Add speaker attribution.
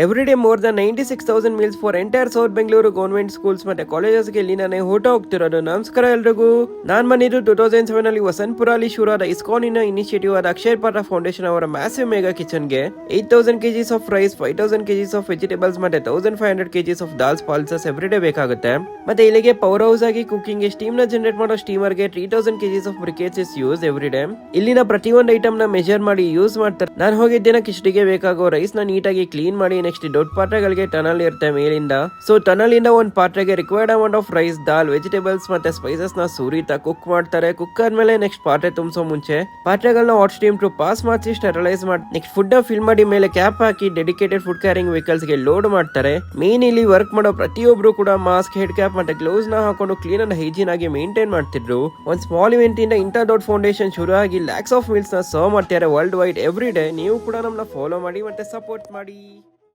Speaker 1: Every day more than 96,000 meals for entire south Bengaluru government schools ಮತ್ತೆ ಕಾಲೇಜಸ್ಗೆ ಇಲ್ಲಿ ನಾನೇ ಊಟ ಹೋಗ್ತಿರೋದು. ನಮಸ್ಕಾರ ಎಲ್ರಿಗೂ. ನಾನ್ ಬಂದಿದ್ದು 2007 ಅಲ್ಲಿ ವಸಂತಪುರಲ್ಲಿ ಶುರುವಾದ ಇಸ್ಕಾನಿನ ಇನಿಷಿಯೇಟಿವ್ ಆದ ಅಕ್ಷಯ್ ಪಾತ್ರ ಫೌಂಡೇಶನ್ ಅವರ ಮ್ಯಾಸಿವ್ ಮೆಗಾ ಕಿಚನ್ಗೆ 8,000 kgs of rice, 5,000 kgs of vegetables ಮತ್ತೆ 1,500 kgs of dals pulses every day ಬೇಕಾಗುತ್ತೆ. ಮತ್ತೆ ಇಲ್ಲಿಗೆ ಪವರ್ ಹೌಸ್ ಆಗಿ ಕುಕಿಂಗ್ ಗೆ ಸ್ಟೀಮ್ ನ ಜನರೇಟ್ ಮಾಡೋ ಸ್ಟೀಮರ್ ಗೆ 3,000 kgs of briquettes is use every day. ಇಲ್ಲಿನ ಪ್ರತಿಯೊಂದು ಐಟಮ್ ನ ಮೆಜರ್ ಮಾಡಿ ಯೂಸ್ ಮಾಡ್ತಾರೆ. ನಾನು ಹೋಗಿದ್ದೇನೆ ಕಿಚಡಿಗೆ ಬೇಕಾಗೋ ರೈಸ್ ನ ನೀಟಾಗಿ ಕ್ಲೀನ್ ಮಾಡಿ ನೆಕ್ಸ್ಟ್ ದೊಡ್ಡ ಪಾತ್ರೆಗಳಿಗೆ ಟನಲ್ ಇರುತ್ತೆ ಮೇಲಿಂದ. ಸೊ ಟನಲ್ ಇಂದ ಒಂದು ಪಾತ್ರೆಗೆ required amount of rice, dal, vegetables ಮತ್ತೆ ಸ್ಪೈಸಸ್ ನ ಸುರಿತಾ ಕುಕ್ ಮಾಡ್ತಾರೆ. ಕುಕ್ ಆದ್ಮೇಲೆ ನೆಕ್ಸ್ಟ್ ಪಾತ್ರೆ ತುಂಬಿಸೋ ಮುಂಚೆ ಪಾತ್ರೆಗಳನ್ನ ಹಾಟ್ ಸ್ಟೀಮ್ ಟು ಪಾಸ್ ಮಾಡಿಸಿ ಸ್ಟೆರಲೈಸ್ ಮಾಡಿ ನೆಕ್ಸ್ಟ್ ಫುಡ್ ಫಿಲ್ ಮಾಡಿ ಮೇಲೆ ಕ್ಯಾಪ್ ಹಾಕಿ ಡೆಡಿಕೇಟೆಡ್ ಫುಡ್ ಕ್ಯಾರಿಂಗ್ ವೆಹಿಕಲ್ಸ್ ಗೆ ಲೋಡ್ ಮಾಡ್ತಾರೆ. ಮೇನ್ ಇಲ್ಲಿ ವರ್ಕ್ ಮಾಡೋ ಪ್ರತಿಯೊಬ್ರು ಕೂಡ ಮಾಸ್ಕ್, ಹೆಡ್ ಕ್ಯಾಪ್ ಮತ್ತೆ ಗ್ಲೌಸ್ ನ ಹಾಕೊಂಡು ಕ್ಲೀನ್ ಅಂಡ್ ಹೈಜೀನ್ ಆಗಿ ಮೇಂಟೈನ್ ಮಾಡ್ತಿದ್ರು. ಒಂದ್ ಸ್ಮಾಲ್ ಇವೆಂಟ್ ಇಂದ ಇಂಥ ದೊಡ್ಡ ಫೌಂಡೇಶನ್ ಶುರು ಆಗಿ ಲ್ಯಾಕ್ಸ್ ಆಫ್ ಮೀಲ್ಸ್ ನ ಸರ್ವ್ ಮಾಡ್ತಾರೆ ವರ್ಲ್ಡ್ ವೈಡ್ ಎವ್ರಿ ಡೇ. ನೀವು ಕೂಡ ನಮ್ಮನ್ನ ಫಾಲೋ ಮಾಡಿ ಮತ್ತೆ ಸಪೋರ್ಟ್ ಮಾಡಿ.